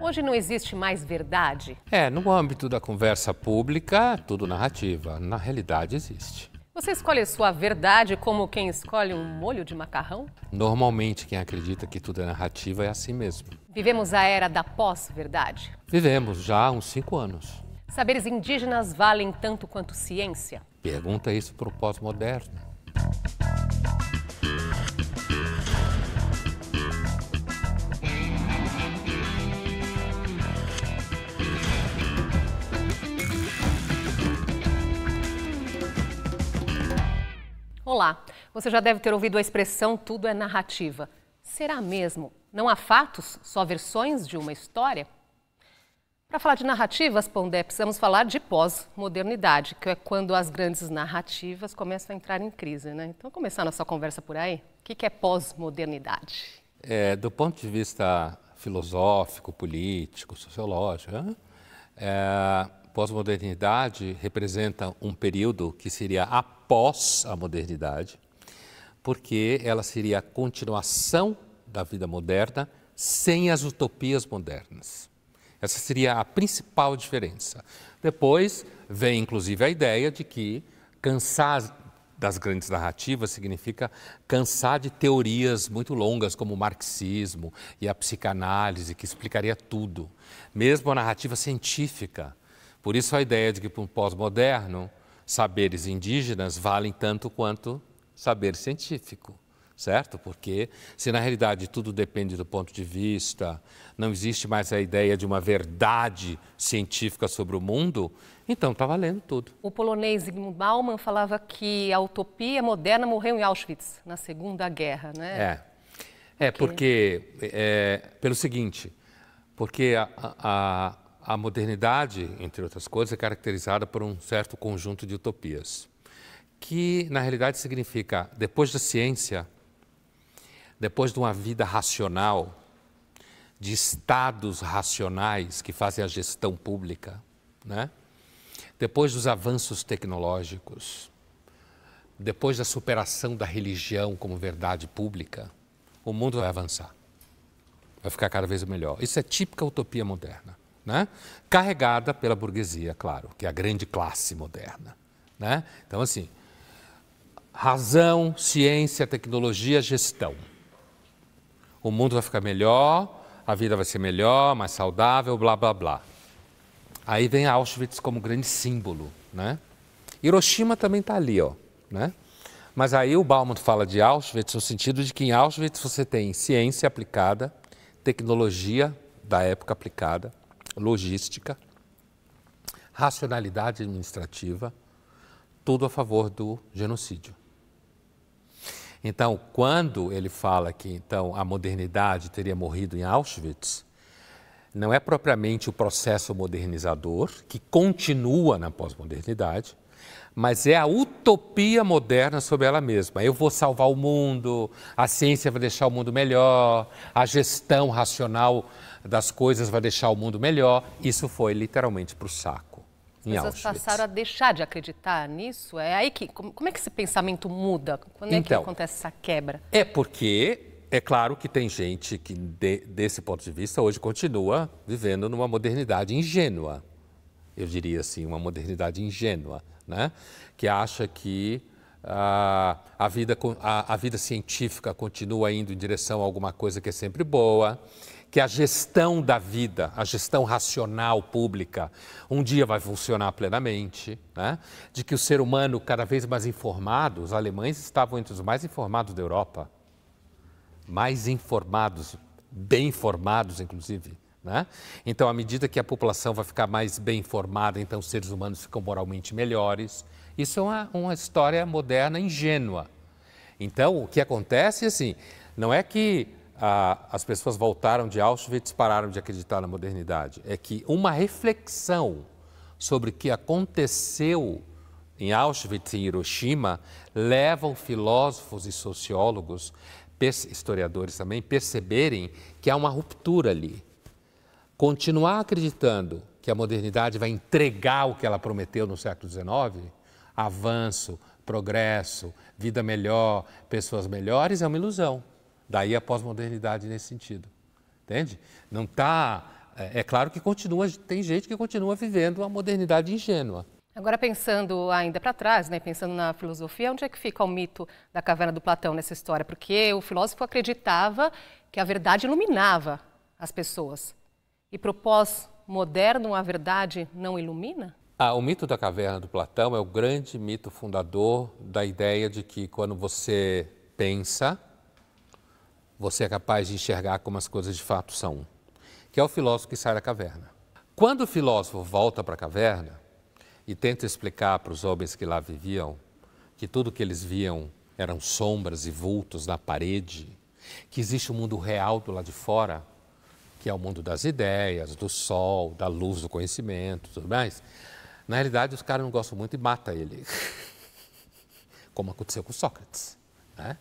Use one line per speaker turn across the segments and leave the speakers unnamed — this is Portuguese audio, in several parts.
Hoje não existe mais verdade?
No âmbito da conversa pública, tudo narrativa. Na realidade, existe.
Você escolhe sua verdade como quem escolhe um molho de macarrão?
Normalmente, quem acredita que tudo é narrativa é assim mesmo.
Vivemos a era da pós-verdade?
Vivemos já há uns 5 anos.
Saberes indígenas valem tanto quanto ciência?
Pergunta isso para o pós-moderno.
Olá, você já deve ter ouvido a expressão tudo é narrativa. Será mesmo? Não há fatos, só versões de uma história? Para falar de narrativas, Pondé, precisamos falar de pós-modernidade, que é quando as grandes narrativas começam a entrar em crise, né? Então, começar nossa conversa por aí. O que é pós-modernidade?
Do ponto de vista filosófico, político, sociológico, pós-modernidade representa um período que seria após a modernidade, porque ela seria a continuação da vida moderna sem as utopias modernas. Essa seria a principal diferença. Depois vem, inclusive, a ideia de que cansar das grandes narrativas significa cansar de teorias muito longas, como o marxismo e a psicanálise, que explicaria tudo, mesmo a narrativa científica. Por isso a ideia de que, para um pós-moderno, saberes indígenas valem tanto quanto saber científico, certo? Porque se na realidade tudo depende do ponto de vista, não existe mais a ideia de uma verdade científica sobre o mundo, então está valendo tudo.
O polonês Zygmunt Bauman falava que a utopia moderna morreu em Auschwitz, na Segunda Guerra, né?
Pelo seguinte, porque a modernidade, entre outras coisas, é caracterizada por um certo conjunto de utopias, que na realidade significa, depois da ciência, depois de uma vida racional, de estados racionais que fazem a gestão pública, né? Depois dos avanços tecnológicos, depois da superação da religião como verdade pública, o mundo vai avançar, vai ficar cada vez melhor. Isso é típica utopia moderna, né? Carregada pela burguesia, claro, que é a grande classe moderna, né? Então, assim, razão, ciência, tecnologia, gestão. O mundo vai ficar melhor, a vida vai ser melhor, mais saudável, blá, blá, blá. Aí vem Auschwitz como grande símbolo, né? Hiroshima também está ali, né? Mas aí o Bauman fala de Auschwitz no sentido de que em Auschwitz você tem ciência aplicada, tecnologia da época aplicada, logística, racionalidade administrativa, tudo a favor do genocídio. Então, quando ele fala que então, a modernidade teria morrido em Auschwitz, não é propriamente o processo modernizador, que continua na pós-modernidade, mas é a utopia moderna sobre ela mesma. Eu vou salvar o mundo, a ciência vai deixar o mundo melhor, a gestão racional das coisas vai deixar o mundo melhor. Isso foi literalmente para o saco.
As pessoas passaram a deixar de acreditar nisso? É aí que, como é que esse pensamento muda? Quando é que acontece essa quebra?
É porque, é claro que tem gente que, desse ponto de vista, hoje continua vivendo numa modernidade ingênua. Eu diria assim, uma modernidade ingênua, né? Que acha que a vida científica continua indo em direção a alguma coisa que é sempre boa, que a gestão da vida, a gestão racional pública, um dia vai funcionar plenamente, né? De que o ser humano cada vez mais informado, os alemães estavam entre os mais informados da Europa, mais informados, bem informados inclusive, né? Então, à medida que a população vai ficar mais bem informada, então os seres humanos ficam moralmente melhores. Isso é uma história moderna ingênua. Então, o que acontece assim, não é que as pessoas voltaram de Auschwitz e pararam de acreditar na modernidade. É que uma reflexão sobre o que aconteceu em Auschwitz e em Hiroshima levam filósofos e sociólogos, historiadores também, perceberem que há uma ruptura ali. Continuar acreditando que a modernidade vai entregar o que ela prometeu no século XIX, avanço, progresso, vida melhor, pessoas melhores, é uma ilusão. Daí a pós-modernidade nesse sentido, entende? Não está é claro que tem gente que continua vivendo uma modernidade ingênua.
Agora, pensando ainda para trás, né, pensando na filosofia, onde é que fica o mito da caverna do Platão nessa história? Porque o filósofo acreditava que a verdade iluminava as pessoas. E para o pós-moderno, a verdade não ilumina?
O mito da caverna do Platão é o grande mito fundador da ideia de que quando você pensa, você é capaz de enxergar como as coisas de fato são, que é o filósofo que sai da caverna. Quando o filósofo volta para a caverna e tenta explicar para os homens que lá viviam que tudo que eles viam eram sombras e vultos na parede, que existe um mundo real do lado de fora, que é o mundo das ideias, do sol, da luz do conhecimento, tudo mais, na realidade os caras não gostam muito e matam ele, como aconteceu com Sócrates, né?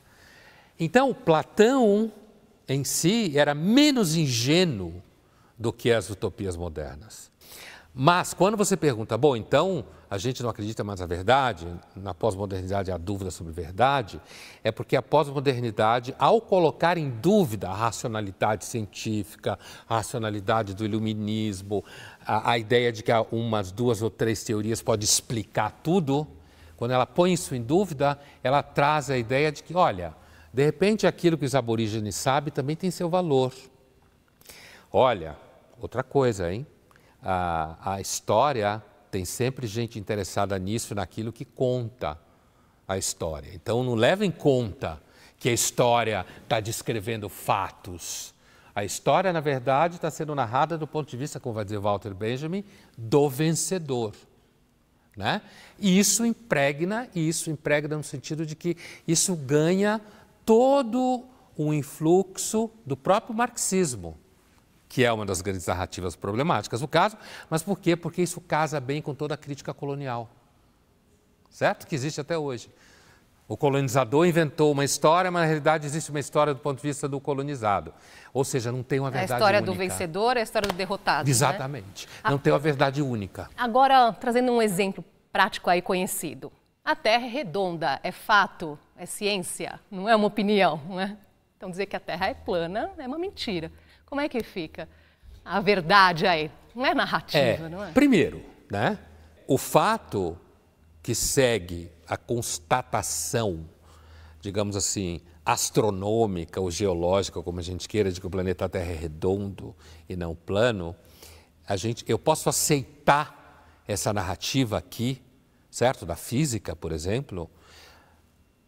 Então, Platão em si era menos ingênuo do que as utopias modernas. Mas quando você pergunta, bom, então a gente não acredita mais na verdade, na pós-modernidade há dúvida sobre verdade, é porque a pós-modernidade, ao colocar em dúvida a racionalidade científica, a racionalidade do iluminismo, a ideia de que umas 2 ou 3 teorias pode explicar tudo, quando ela põe isso em dúvida, ela traz a ideia de que, olha, de repente aquilo que os aborígenes sabem também tem seu valor. Olha, outra coisa, hein? A história tem sempre gente interessada nisso, naquilo que conta a história. Então, não leva em conta que a história está descrevendo fatos. A história, na verdade, está sendo narrada do ponto de vista, como vai dizer Walter Benjamin, do vencedor, né? E isso impregna no sentido de que isso ganha todo um influxo do próprio marxismo, que é uma das grandes narrativas problemáticas do caso, mas por quê? Porque isso casa bem com toda a crítica colonial, certo? Que existe até hoje. O colonizador inventou uma história, mas na realidade existe uma história do ponto de vista do colonizado. Ou seja, não tem uma verdade única.
A história do vencedor é a história do derrotado.
Exatamente.
Né?
Não tem uma verdade única.
Agora, trazendo um exemplo prático aí conhecido. A Terra é redonda, é fato, é ciência, não é uma opinião, né? Então dizer que a Terra é plana é uma mentira. Como é que fica a verdade aí? Não é narrativa, não é?
Primeiro, né, o fato que segue a constatação, digamos assim, astronômica ou geológica, como a gente queira, de que o planeta Terra é redondo e não plano, eu posso aceitar essa narrativa aqui, certo? Da física, por exemplo,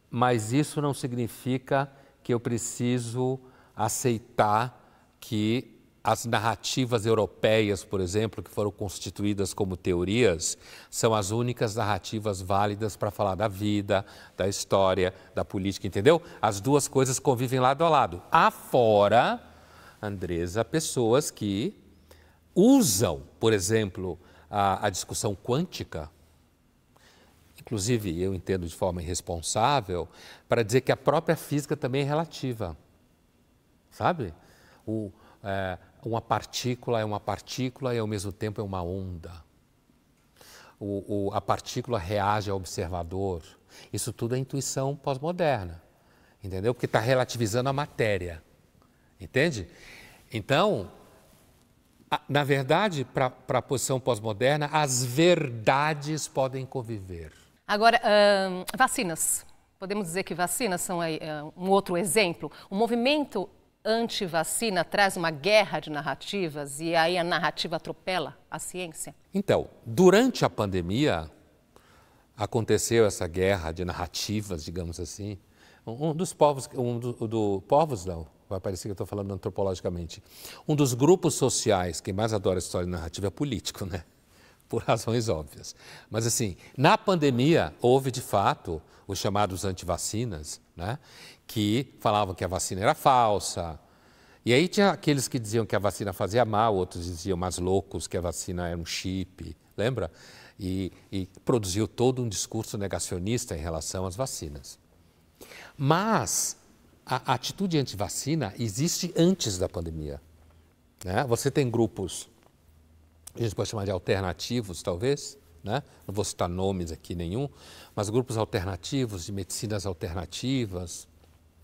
mas isso não significa que eu preciso aceitar que as narrativas europeias, por exemplo, que foram constituídas como teorias, são as únicas narrativas válidas para falar da vida, da história, da política, entendeu? As duas coisas convivem lado a lado. Afora, Andresa, pessoas que usam, por exemplo, a discussão quântica, inclusive eu entendo de forma irresponsável, para dizer que a própria física também é relativa, sabe? Uma partícula é uma partícula e ao mesmo tempo é uma onda. A partícula reage ao observador. Isso tudo é intuição pós-moderna, entendeu? Porque está relativizando a matéria, entende? Então, na verdade, para a posição pós-moderna, as verdades podem conviver.
Agora, vacinas. Podemos dizer que vacinas são aí, um outro exemplo. O movimento anti-vacina traz uma guerra de narrativas e aí a narrativa atropela a ciência?
Então, durante a pandemia, aconteceu essa guerra de narrativas, digamos assim. Povos não, vai parecer que eu estou falando antropologicamente. Um dos grupos sociais que mais adora a história de narrativa é político, né? Por razões óbvias. Mas assim, na pandemia houve de fato os chamados antivacinas, né? Que falavam que a vacina era falsa. E aí tinha aqueles que diziam que a vacina fazia mal, outros diziam mais loucos que a vacina era um chip, lembra? E produziu todo um discurso negacionista em relação às vacinas. Mas a atitude anti-vacina existe antes da pandemia, né? Você tem grupos, a gente pode chamar de alternativos, talvez, né? Não vou citar nomes aqui nenhum, mas grupos alternativos, de medicinas alternativas,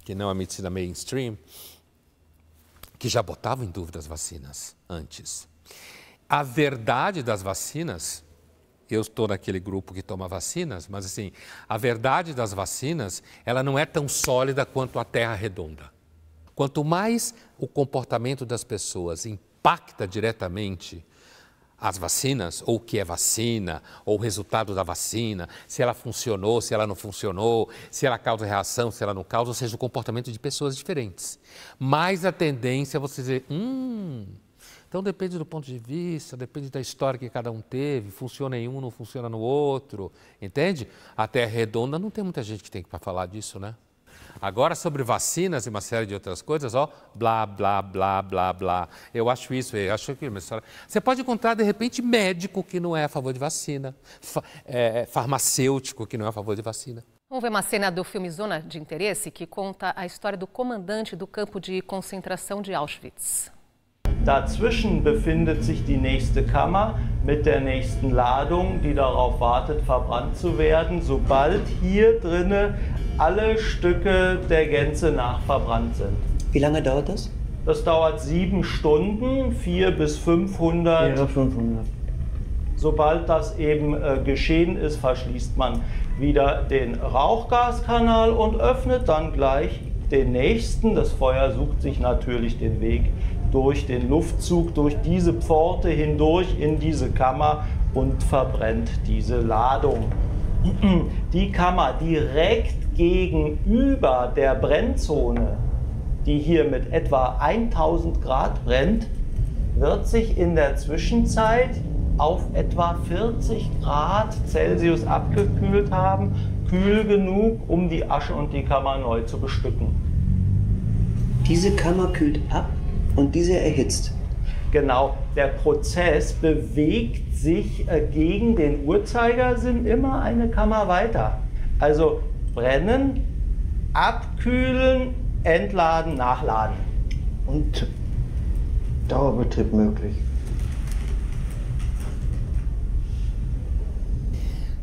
que não a medicina mainstream, que já botavam em dúvida as vacinas antes, A verdade das vacinas, eu estou naquele grupo que toma vacinas, mas assim, a verdade das vacinas, ela não é tão sólida quanto a Terra redonda. Quanto mais o comportamento das pessoas impacta diretamente as vacinas, ou o que é vacina, ou o resultado da vacina, se ela funcionou, se ela não funcionou, se ela causa reação, se ela não causa, ou seja, o comportamento de pessoas diferentes. Mais a tendência é você dizer, então depende do ponto de vista, depende da história que cada um teve, funciona em um, não funciona no outro, entende? A Terra redonda não tem muita gente que tem para falar disso, né? Agora, sobre vacinas e uma série de outras coisas, ó, blá, blá, blá, blá, blá. Eu acho isso, eu acho aquilo. Você pode encontrar, de repente, médico que não é a favor de vacina, farmacêutico que não é a favor de vacina.
Vamos ver uma cena do filme Zona de Interesse, que conta a história do comandante do campo de concentração de Auschwitz.
Dazwischen befindet sich die nächste Kammer mit der nächsten Ladung, die darauf wartet, verbrannt zu werden, sobald hier drinne alle Stücke der Gänze nachverbrannt sind.
Wie lange dauert das?
Das dauert 7 Stunden, 400 bis 500.
Ja, 500.
Sobald das eben geschehen ist, verschließt man wieder den Rauchgaskanal und öffnet dann gleich den nächsten. Das Feuer sucht sich natürlich den Weg durch den Luftzug, durch diese Pforte hindurch in diese Kammer und verbrennt diese Ladung. Die Kammer direkt gegenüber der Brennzone, die hier mit etwa 1000 Grad brennt, wird sich in der Zwischenzeit auf etwa 40 Grad Celsius abgekühlt haben, kühl genug, um die Asche und die Kammer neu zu bestücken.
Diese Kammer kühlt ab und diese erhitzt.
Genau, der Prozess bewegt sich gegen den Uhrzeigersinn immer eine Kammer weiter. Also brennen, abkühlen, entladen, nachladen.
Und Dauerbetrieb möglich.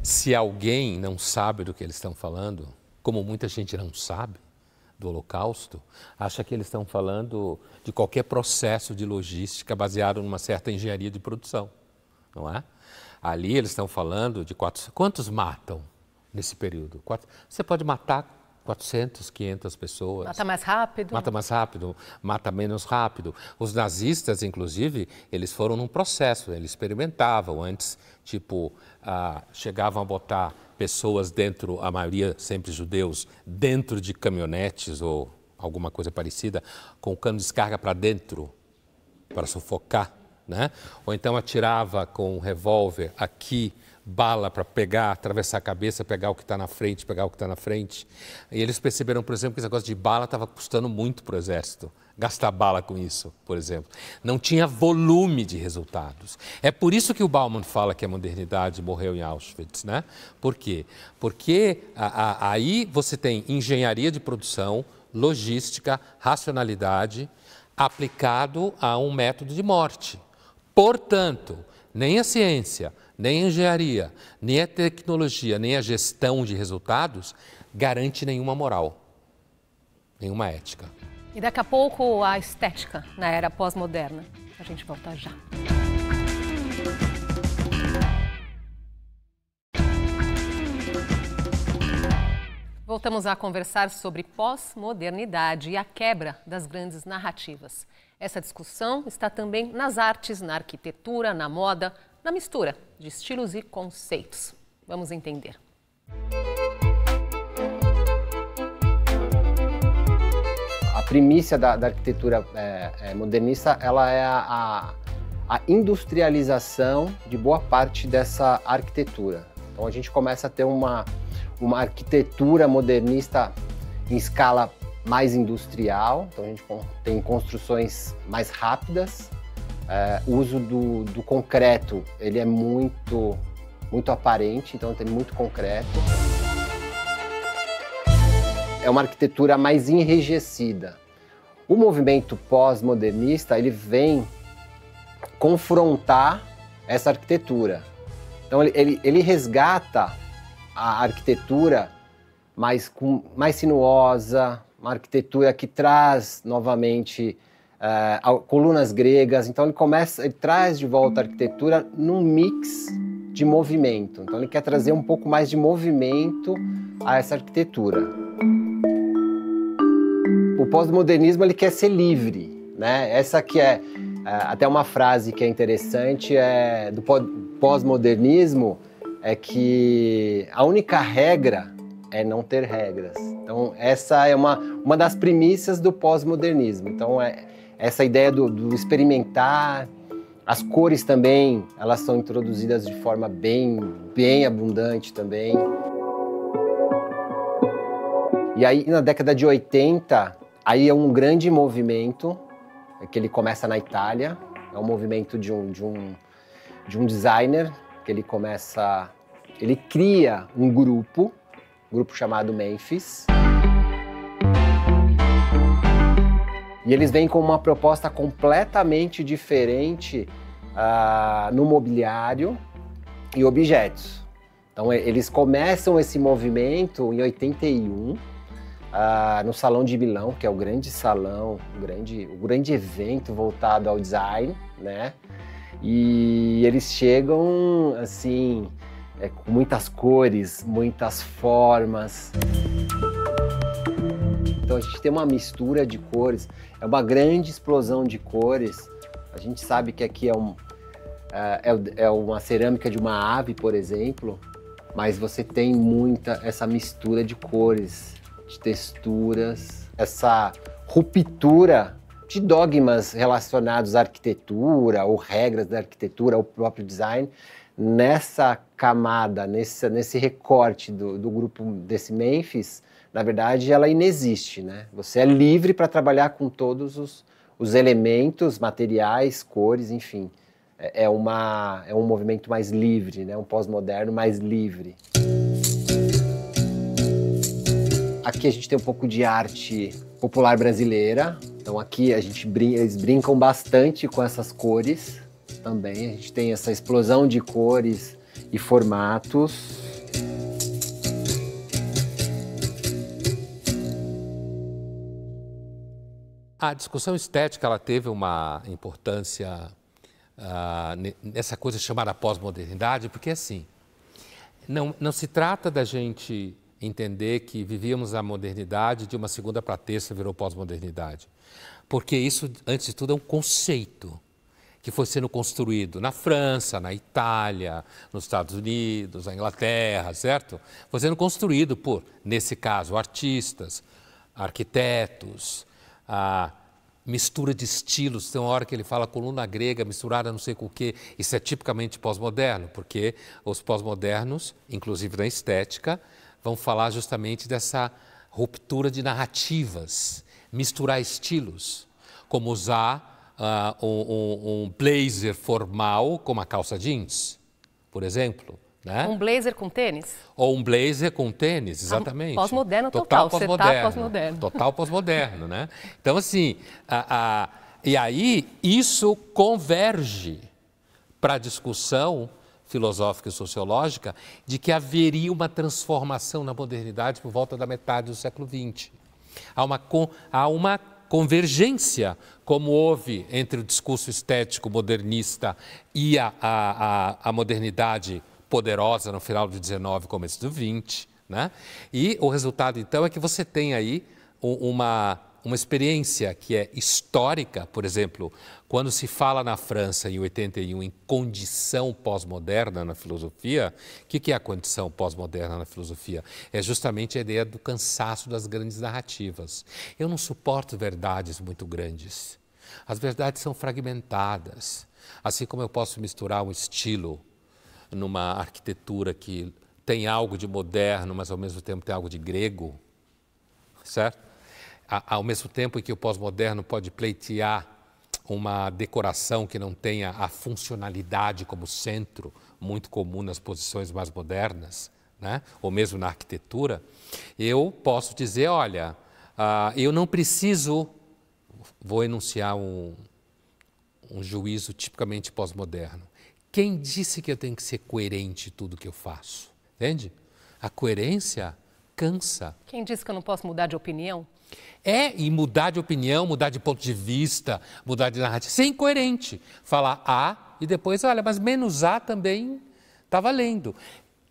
Se alguém não sabe do que eles estão falando, como muita gente não sabe do Holocausto, acha que eles estão falando de qualquer processo de logística baseado numa certa engenharia de produção, não é? Ali eles estão falando de quantos matam nesse período? Você pode matar 400, 500 pessoas.
Mata mais rápido.
Mata mais rápido, mata menos rápido. Os nazistas, inclusive, eles foram num processo, eles experimentavam antes, tipo, chegavam a botar pessoas dentro, a maioria sempre judeus, dentro de caminhonetes ou alguma coisa parecida, com o cano de descarga para dentro, para sufocar, né? Ou então atirava com um revólver aqui, bala para pegar, atravessar a cabeça, pegar o que está na frente, pegar o que está na frente. E eles perceberam, por exemplo, que esse negócio de bala estava custando muito para o exército. Gastar bala com isso, por exemplo. Não tinha volume de resultados. É por isso que o Bauman fala que a modernidade morreu em Auschwitz, né? Por quê? Porque aí você tem engenharia de produção, logística, racionalidade, aplicado a um método de morte. Portanto, nem a ciência, nem a engenharia, nem a tecnologia, nem a gestão de resultados garante nenhuma moral, nenhuma ética.
E daqui a pouco a estética na era pós-moderna. A gente volta já. Voltamos a conversar sobre pós-modernidade e a quebra das grandes narrativas. Essa discussão está também nas artes, na arquitetura, na moda, na mistura de estilos e conceitos. Vamos entender.
A primícia da arquitetura modernista, ela é a industrialização de boa parte dessa arquitetura. Então a gente começa a ter uma arquitetura modernista em escala mais industrial, então a gente tem construções mais rápidas, o uso do concreto, ele é muito aparente, então tem muito concreto. É uma arquitetura mais enrijecida. O movimento pós-modernista, ele vem confrontar essa arquitetura. Então ele resgata a arquitetura mais sinuosa, uma arquitetura que traz novamente colunas gregas. Então ele traz de volta a arquitetura num mix de movimento. Então ele quer trazer um pouco mais de movimento a essa arquitetura. O pós-modernismo ele quer ser livre, né? Essa que é até uma frase que é interessante do pós-modernismo é que a única regra é não ter regras. Então essa é uma das premissas do pós-modernismo. Então essa ideia do experimentar. As cores também, elas são introduzidas de forma bem abundante também. E aí, na década de 80, aí é um grande movimento, que ele começa na Itália. É um movimento de um designer, que ele cria um grupo chamado Memphis. E eles vêm com uma proposta completamente diferente no mobiliário e objetos. Então eles começam esse movimento em 81, no Salão de Milão, que é o grande salão, o grande evento voltado ao design, né? E eles chegam assim, com muitas cores, muitas formas. Então a gente tem uma mistura de cores, é uma grande explosão de cores. A gente sabe que aqui é uma cerâmica de uma ave, por exemplo, mas você tem essa mistura de cores, de texturas, essa ruptura de dogmas relacionados à arquitetura ou regras da arquitetura, ao próprio design, nessa camada, nesse recorte do grupo desse Memphis. Na verdade, ela inexiste, né? Você é livre para trabalhar com todos os elementos, materiais, cores, enfim. É um movimento mais livre, né? Um pós-moderno mais livre. Aqui a gente tem um pouco de arte popular brasileira. Então aqui eles brincam bastante com essas cores também. A gente tem essa explosão de cores e formatos.
A discussão estética ela teve uma importância nessa coisa chamada pós-modernidade, porque assim, não se trata da gente entender que vivíamos a modernidade de uma segunda para terça virou pós-modernidade, porque isso, antes de tudo, é um conceito que foi sendo construído na França, na Itália, nos Estados Unidos, na Inglaterra, certo? Foi sendo construído por, nesse caso, artistas, arquitetos, a mistura de estilos. Tem uma hora que ele fala coluna grega misturada não sei com o quê. Isso é tipicamente pós-moderno, porque os pós-modernos, inclusive na estética, vão falar justamente dessa ruptura de narrativas, misturar estilos, como usar um blazer formal com uma calça jeans, por exemplo. Né?
Um blazer com tênis?
Ou um blazer com tênis, exatamente.
Pós-moderno total, você está pós-moderno.
Total pós-moderno, né? Então, assim, e aí isso converge para a discussão filosófica e sociológica de que haveria uma transformação na modernidade por volta da metade do século XX. Há uma convergência, como houve entre o discurso estético modernista e a modernidade poderosa no final do 19 começo do 20, né? E o resultado, então, é que você tem aí uma experiência que é histórica. Por exemplo, quando se fala na França, em 81, em condição pós-moderna na filosofia, o que é a condição pós-moderna na filosofia? É justamente a ideia do cansaço das grandes narrativas. Eu não suporto verdades muito grandes. As verdades são fragmentadas. Assim como eu posso misturar um estilo numa arquitetura que tem algo de moderno, mas ao mesmo tempo tem algo de grego, certo? Ao mesmo tempo em que o pós-moderno pode pleitear uma decoração que não tenha a funcionalidade como centro, muito comum nas posições mais modernas, né? Ou mesmo na arquitetura, eu posso dizer, olha, eu não preciso, vou enunciar um juízo tipicamente pós-moderno. Quem disse que eu tenho que ser coerente em tudo que eu faço? Entende? A coerência cansa.
Quem disse que eu não posso mudar de opinião?
E mudar de opinião, mudar de ponto de vista, mudar de narrativa, ser incoerente. Falar A e depois, olha, mas menos A também está valendo.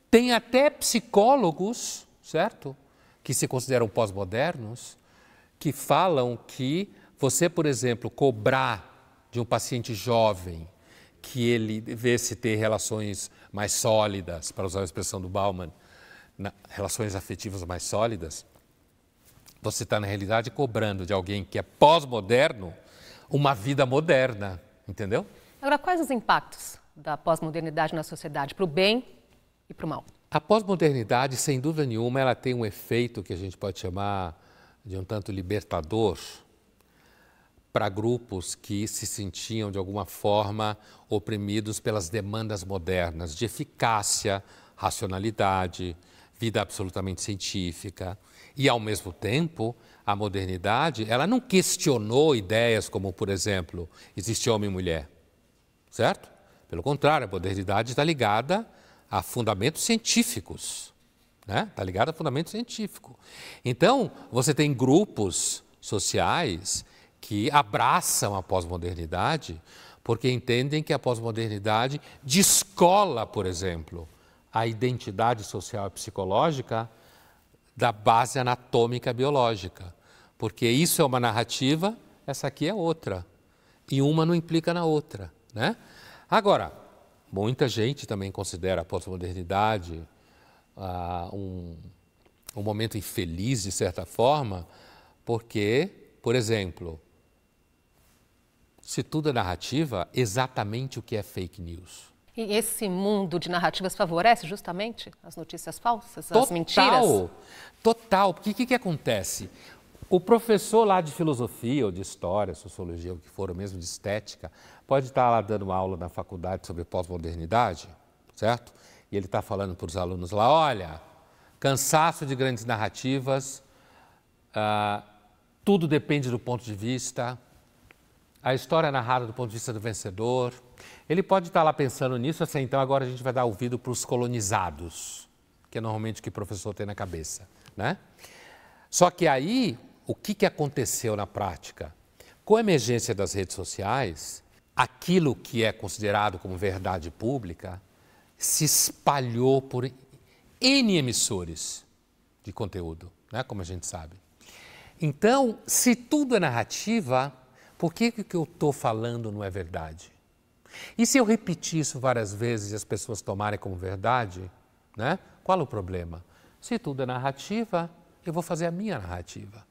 Tem até psicólogos, certo? Que se consideram pós-modernos, que falam que você, por exemplo, cobrar de um paciente jovem que ele devesse ter relações mais sólidas, para usar a expressão do Bauman, relações afetivas mais sólidas, você está, na realidade, cobrando de alguém que é pós-moderno uma vida moderna, entendeu?
Agora, quais os impactos da pós-modernidade na sociedade, para o bem e para o mal?
A pós-modernidade, sem dúvida nenhuma, ela tem um efeito que a gente pode chamar de um tanto libertador para grupos que se sentiam, de alguma forma, oprimidos pelas demandas modernas de eficácia, racionalidade, vida absolutamente científica. E, ao mesmo tempo, a modernidade, ela não questionou ideias como, por exemplo, existe homem e mulher, certo? Pelo contrário, a modernidade está ligada a fundamentos científicos, né? Está ligada a fundamento científico. Então, você tem grupos sociais que abraçam a pós-modernidade porque entendem que a pós-modernidade descola, por exemplo, a identidade social e psicológica da base anatômica biológica, porque isso é uma narrativa, essa aqui é outra, e uma não implica na outra, né? Agora, muita gente também considera a pós-modernidade um momento infeliz, de certa forma, porque, por exemplo, se tudo é narrativa, exatamente o que é fake news?
E esse mundo de narrativas favorece justamente as notícias falsas, as mentiras?
Total. Porque o que acontece? O professor lá de filosofia, ou de história, sociologia, ou que for, ou mesmo de estética, pode estar lá dando aula na faculdade sobre pós-modernidade, certo? E ele está falando para os alunos lá, olha, cansaço de grandes narrativas, tudo depende do ponto de vista, a história é narrada do ponto de vista do vencedor. Ele pode estar lá pensando nisso, assim, então agora a gente vai dar ouvido para os colonizados, que é normalmente o que o professor tem na cabeça, né? Só que aí, o que aconteceu na prática? Com a emergência das redes sociais, aquilo que é considerado como verdade pública se espalhou por N emissores de conteúdo, né? Como a gente sabe. Então, se tudo é narrativa, por que o que eu estou falando não é verdade? E se eu repetir isso várias vezes e as pessoas tomarem como verdade, né? Qual é o problema? Se tudo é narrativa, eu vou fazer a minha narrativa.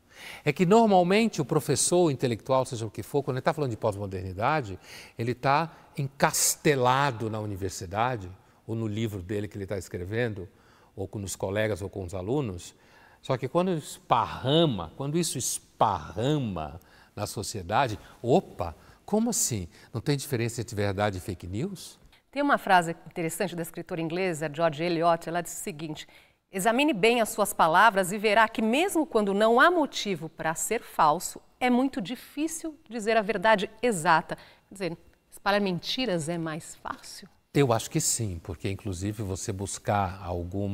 É que normalmente o professor, o intelectual, seja o que for, quando ele está falando de pós-modernidade, ele está encastelado na universidade, ou no livro dele que ele está escrevendo, ou com os colegas ou com os alunos. Só que quando isso esparrama na sociedade, opa, como assim? Não tem diferença entre verdade e fake news?
Tem uma frase interessante da escritora inglesa George Eliot, ela diz o seguinte: examine bem as suas palavras e verá que mesmo quando não há motivo para ser falso, é muito difícil dizer a verdade exata. Quer dizer, espalhar mentiras é mais fácil?
Eu acho que sim, porque inclusive você buscar algum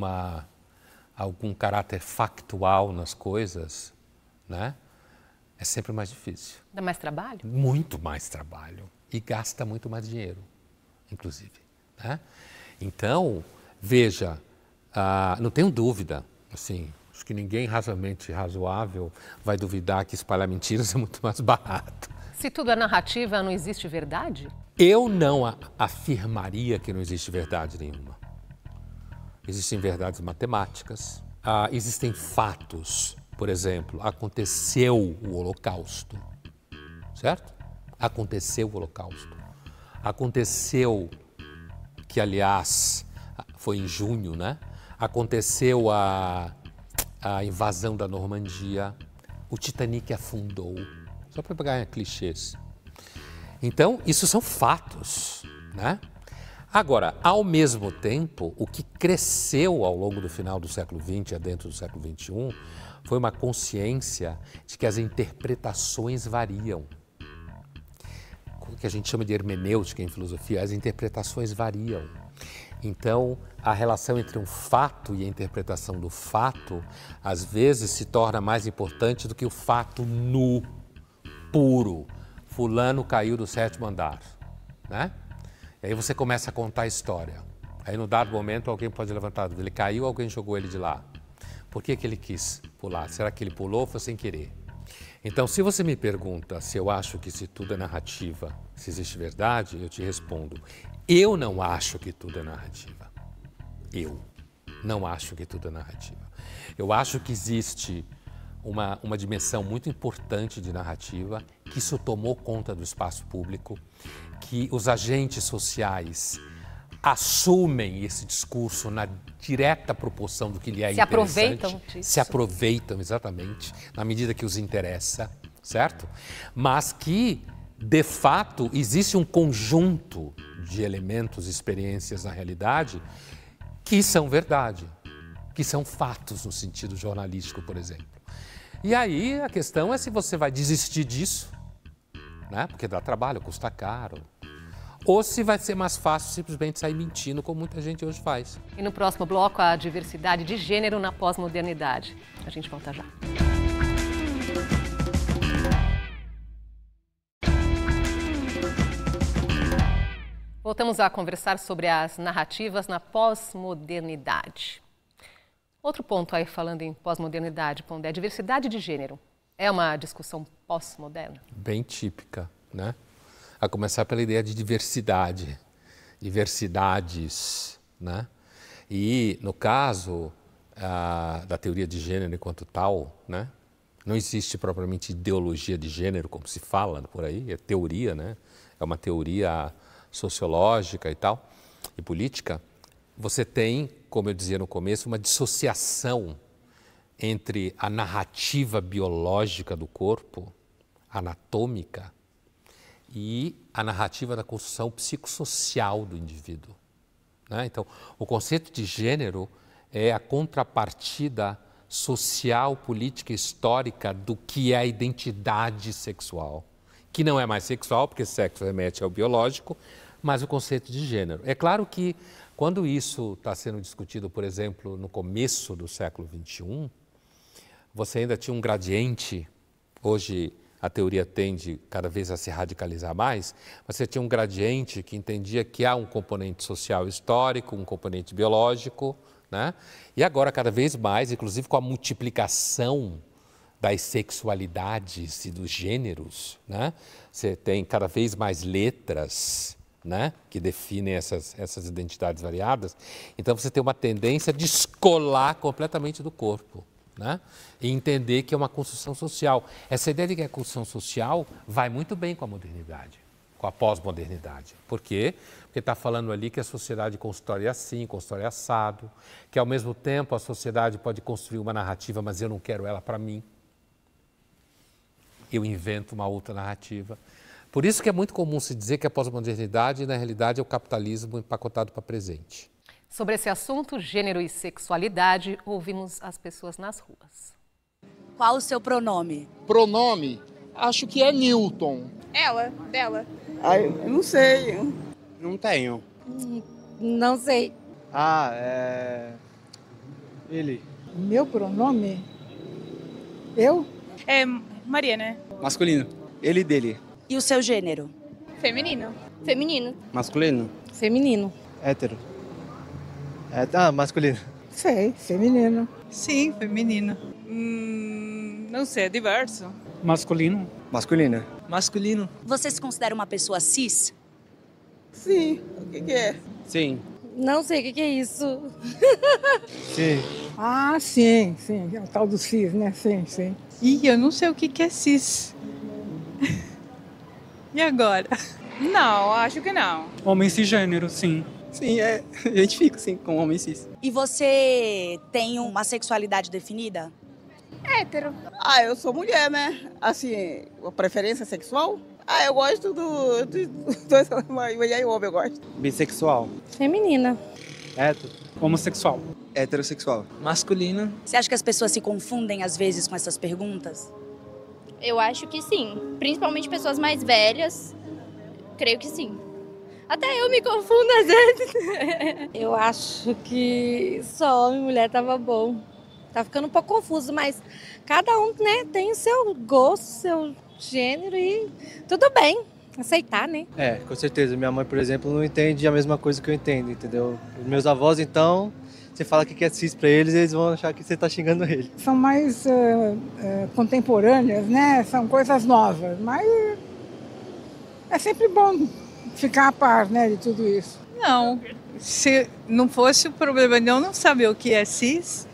caráter factual nas coisas, né? É sempre mais difícil.
Dá mais trabalho?
Muito mais trabalho. E gasta muito mais dinheiro, inclusive, né? Então, veja, não tenho dúvida, assim, acho que ninguém razoavelmente razoável vai duvidar que espalhar mentiras é muito mais barato.
Se tudo é narrativa, não existe verdade?
Eu não afirmaria que não existe verdade nenhuma. Existem verdades matemáticas, existem fatos. Por exemplo, aconteceu o Holocausto, certo? Aconteceu o Holocausto. Aconteceu que, aliás, foi em junho, né? Aconteceu a invasão da Normandia, o Titanic afundou, só para pegar clichês. Então, isso são fatos, né? Agora, ao mesmo tempo, o que cresceu ao longo do final do século XX e adentro do século XXI foi uma consciência de que as interpretações variam. O que a gente chama de hermenêutica em filosofia, as interpretações variam. Então, a relação entre um fato e a interpretação do fato, às vezes, se torna mais importante do que o fato nu, puro. Fulano caiu do 7º andar, né? E aí você começa a contar a história. Aí, no dado momento, alguém pode levantar a dúvida. Ele caiu, alguém jogou ele de lá. Por que ele quis pular? Será que ele pulou ou foi sem querer? Então, se você me pergunta se eu acho que se tudo é narrativa, se existe verdade, eu te respondo. Eu não acho que tudo é narrativa. Eu não acho que tudo é narrativa. Eu acho que existe uma dimensão muito importante de narrativa, que isso tomou conta do espaço público, que os agentes sociais assumem esse discurso na direta proporção do que lhe é interessante.
Se aproveitam disso.
Se aproveitam, exatamente, na medida que os interessa, certo? Mas que, de fato, existe um conjunto de elementos, experiências na realidade que são verdade, que são fatos no sentido jornalístico, por exemplo. E aí a questão é se você vai desistir disso, né? Porque dá trabalho, custa caro. Ou se vai ser mais fácil simplesmente sair mentindo, como muita gente hoje faz.
E no próximo bloco, a diversidade de gênero na pós-modernidade. A gente volta já. Voltamos a conversar sobre as narrativas na pós-modernidade. Outro ponto aí, falando em pós-modernidade, Pondé, diversidade de gênero. É uma discussão pós-moderna?
Bem típica, né? A começar pela ideia de diversidade, diversidades, né? E, no caso da teoria de gênero enquanto tal, né? Não existe propriamente ideologia de gênero, como se fala por aí, é teoria, né? É uma teoria sociológica e tal, e política. Você tem, como eu dizia no começo, uma dissociação entre a narrativa biológica do corpo, anatômica, e a narrativa da construção psicossocial do indivíduo, né? Então, o conceito de gênero é a contrapartida social, política e histórica do que é a identidade sexual, que não é mais sexual, porque sexo remete ao biológico, mas o conceito de gênero. É claro que quando isso está sendo discutido, por exemplo, no começo do século XXI, você ainda tinha um gradiente, hoje a teoria tende cada vez a se radicalizar mais, mas você tinha um gradiente que entendia que há um componente social histórico, um componente biológico, né? E agora cada vez mais, inclusive com a multiplicação das sexualidades e dos gêneros, né? Você tem cada vez mais letras, né, que definem essas identidades variadas. Então você tem uma tendência a descolar completamente do corpo, né, e entender que é uma construção social. Essa ideia de que é construção social vai muito bem com a modernidade, com a pós-modernidade. Por quê? Porque está falando ali que a sociedade constrói assim, constrói assado, que ao mesmo tempo a sociedade pode construir uma narrativa, mas eu não quero ela para mim. Eu invento uma outra narrativa. Por isso que é muito comum se dizer que a pós-modernidade, na realidade, é o capitalismo empacotado para presente.
Sobre esse assunto, gênero e sexualidade, ouvimos as pessoas nas ruas.
Qual o seu pronome?
Pronome? Acho que é Newton.
Ela, dela.
Ai, eu não sei.
Não tenho.
Não sei.
Ele.
Meu pronome? Eu?
É Maria, né?
Masculino. Ele dele.
E o seu gênero?
Feminino. Feminino.
Masculino.
Feminino.
Hétero. Masculino.
Sei, feminino.
Sim, feminino. Não sei, é diverso.
Masculino. Masculino. Masculino.
Você se considera uma pessoa cis?
Sim, o que é?
Sim.
Não sei o que é isso.
Sim.
Ah, sim, é o tal do cis, né? Sim.
Ih, eu não sei o que é cis. E agora? Não, acho que não.
Homem cisgênero, sim. Sim, identifico sim com homem cis.
E você tem uma sexualidade definida?
Hétero.
Ah, eu sou mulher, né? Assim, a preferência sexual? Ah, eu gosto dos dois, mulher e homem eu gosto.
Bissexual.
Feminina.
Hétero. Homossexual. Heterossexual. Masculino.
Você acha que as pessoas se confundem às vezes com essas perguntas?
Eu acho que sim. Principalmente pessoas mais velhas, creio que sim. Até eu me confundo às vezes. Eu acho que só homem e mulher tava bom. Tá ficando um pouco confuso, mas cada um, né, tem o seu gosto, seu gênero e tudo bem, aceitar, né?
Com certeza. Minha mãe, por exemplo, não entende a mesma coisa que eu entendo, entendeu? Os meus avós, então, você fala que é cis pra eles vão achar que você tá xingando ele.
São mais contemporâneas, né? São coisas novas, mas é sempre bom ficar a par, né, de tudo isso.
Não, se não fosse o problema de eu não saber o que é cis,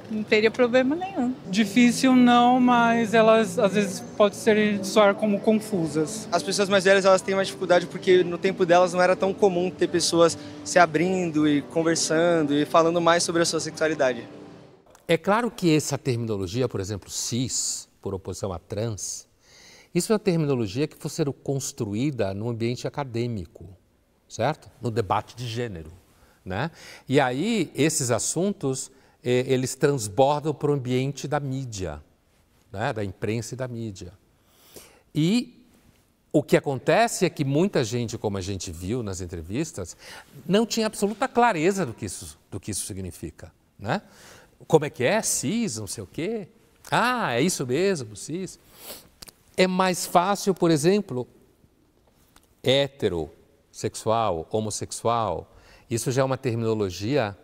não teria problema nenhum.
Difícil não, mas elas às vezes podem soar como confusas.
As pessoas mais velhas elas têm mais dificuldade porque no tempo delas não era tão comum ter pessoas se abrindo e conversando e falando mais sobre a sua sexualidade.
É claro que essa terminologia, por exemplo, cis, por oposição a trans, isso é uma terminologia que foi sendo construída no ambiente acadêmico, certo? No debate de gênero, né? E aí esses assuntos eles transbordam para o ambiente da mídia, né? Da imprensa e da mídia. E o que acontece é que muita gente, como a gente viu nas entrevistas, não tinha absoluta clareza do que isso significa, né? Como é que é? Cis, não sei o quê. Ah, é isso mesmo, cis. É mais fácil, por exemplo, heterossexual, homossexual. Isso já é uma terminologia,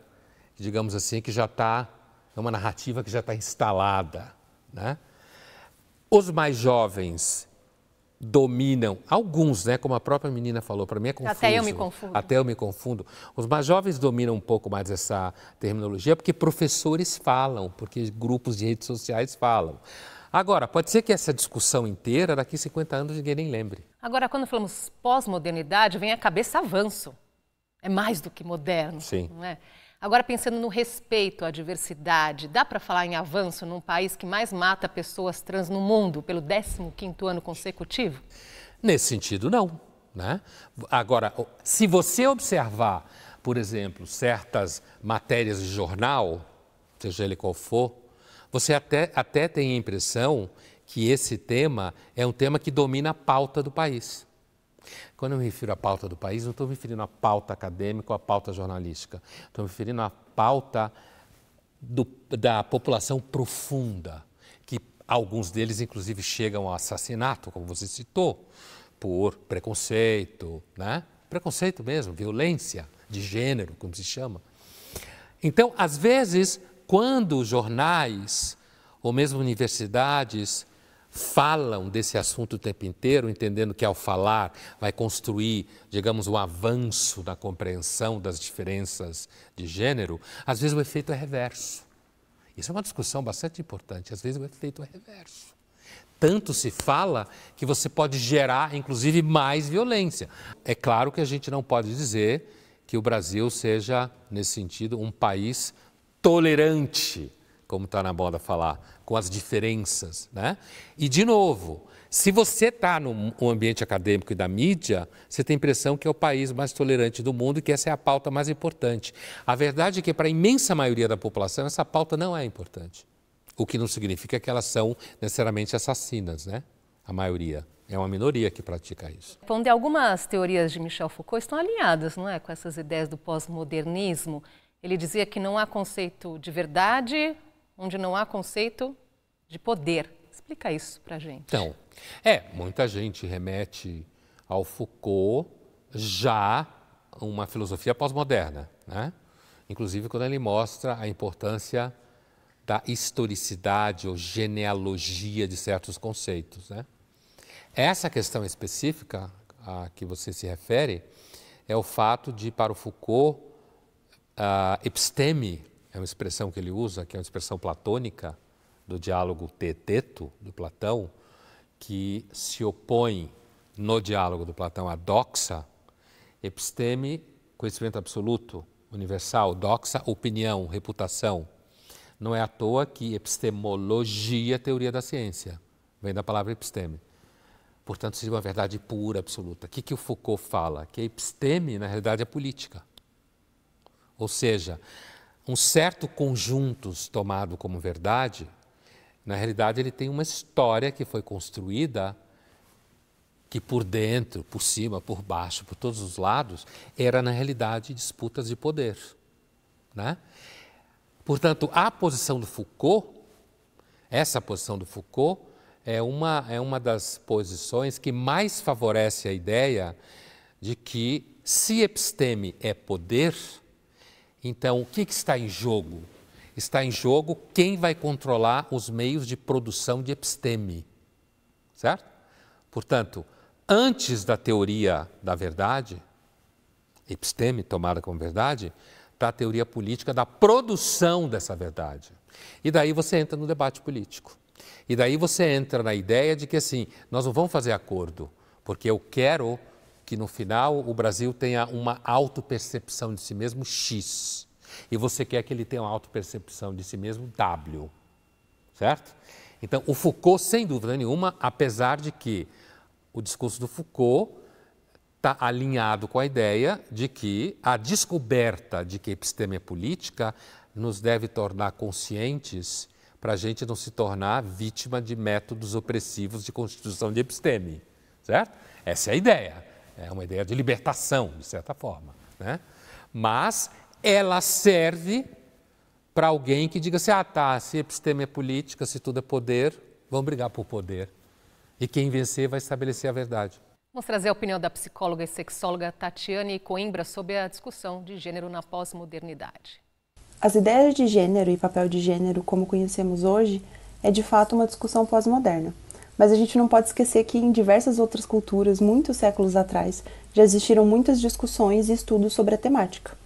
digamos assim, que já está, é uma narrativa que já está instalada, né? Os mais jovens dominam, alguns, né, como a própria menina falou, para mim é confuso.
Até eu me confundo.
Até eu me confundo. Os mais jovens dominam um pouco mais essa terminologia porque professores falam, porque grupos de redes sociais falam. Agora, pode ser que essa discussão inteira, daqui a 50 anos, ninguém nem lembre.
Agora, quando falamos pós-modernidade, vem à cabeça avanço. É mais do que moderno.
Sim.
Não é? Agora, pensando no respeito à diversidade, dá para falar em avanço num país que mais mata pessoas trans no mundo pelo 15º ano consecutivo?
Nesse sentido, não, né? Agora, se você observar, por exemplo, certas matérias de jornal, seja ele qual for, você até tem a impressão que esse tema é um tema que domina a pauta do país. Quando eu me refiro à pauta do país, não estou me referindo à pauta acadêmica ou à pauta jornalística. Estou me referindo à pauta da população profunda, que alguns deles, inclusive, chegam ao assassinato, como você citou, por preconceito, né? Preconceito mesmo, violência de gênero, como se chama. Então, às vezes, quando jornais ou mesmo universidades falam desse assunto o tempo inteiro, entendendo que ao falar vai construir, digamos, um avanço na compreensão das diferenças de gênero, às vezes o efeito é reverso. Isso é uma discussão bastante importante, às vezes o efeito é reverso. Tanto se fala que você pode gerar, inclusive, mais violência. É claro que a gente não pode dizer que o Brasil seja, nesse sentido, um país tolerante, como está na moda falar, com as diferenças, né? E, de novo, se você está no ambiente acadêmico e da mídia, você tem a impressão que é o país mais tolerante do mundo e que essa é a pauta mais importante. A verdade é que, para a imensa maioria da população, essa pauta não é importante. O que não significa que elas são necessariamente assassinas, né? A maioria. É uma minoria que pratica isso.
Pondé, algumas teorias de Michel Foucault estão alinhadas, não é, com essas ideias do pós-modernismo. Ele dizia que não há conceito de verdade onde não há conceito de poder. Explica isso para a gente.
Então, muita gente remete ao Foucault já uma filosofia pós-moderna, né? Inclusive quando ele mostra a importância da historicidade ou genealogia de certos conceitos, né? Essa questão específica a que você se refere é o fato de, para o Foucault, episteme, é uma expressão que ele usa, que é uma expressão platônica do diálogo teeteto do Platão, que se opõe no diálogo do Platão à doxa. Episteme, conhecimento absoluto, universal; doxa, opinião, reputação. Não é à toa que epistemologia é teoria da ciência, vem da palavra episteme. Portanto, seria uma verdade pura, absoluta. O que o Foucault fala? Que a episteme, na realidade, é política. Ou seja, um certo conjunto tomado como verdade, na realidade ele tem uma história que foi construída que por dentro, por cima, por baixo, por todos os lados, era na realidade disputas de poder, né? Portanto, a posição do Foucault, essa posição do Foucault, é uma das posições que mais favorece a ideia de que se episteme é poder, então o que está em jogo? Está em jogo quem vai controlar os meios de produção de episteme, certo? Portanto, antes da teoria da verdade, episteme tomada como verdade, está a teoria política da produção dessa verdade. E daí você entra no debate político. E daí você entra na ideia de que assim, nós não vamos fazer acordo, porque eu quero que no final o Brasil tenha uma autopercepção de si mesmo X. E você quer que ele tenha uma autopercepção de si mesmo W. Certo? Então, o Foucault, sem dúvida nenhuma, apesar de que o discurso do Foucault está alinhado com a ideia de que a descoberta de que episteme é política nos deve tornar conscientes para a gente não se tornar vítima de métodos opressivos de constituição de episteme, certo? Essa é a ideia, é uma ideia de libertação, de certa forma, né? Mas ela serve para alguém que diga assim, se episteme é política, se tudo é poder, vamos brigar por poder. E quem vencer vai estabelecer a verdade.
Vamos trazer a opinião da psicóloga e sexóloga Tatiane Coimbra sobre a discussão de gênero na pós-modernidade.
As ideias de gênero e papel de gênero, como conhecemos hoje, é de fato uma discussão pós-moderna. Mas a gente não pode esquecer que em diversas outras culturas, muitos séculos atrás, já existiram muitas discussões e estudos sobre a temática.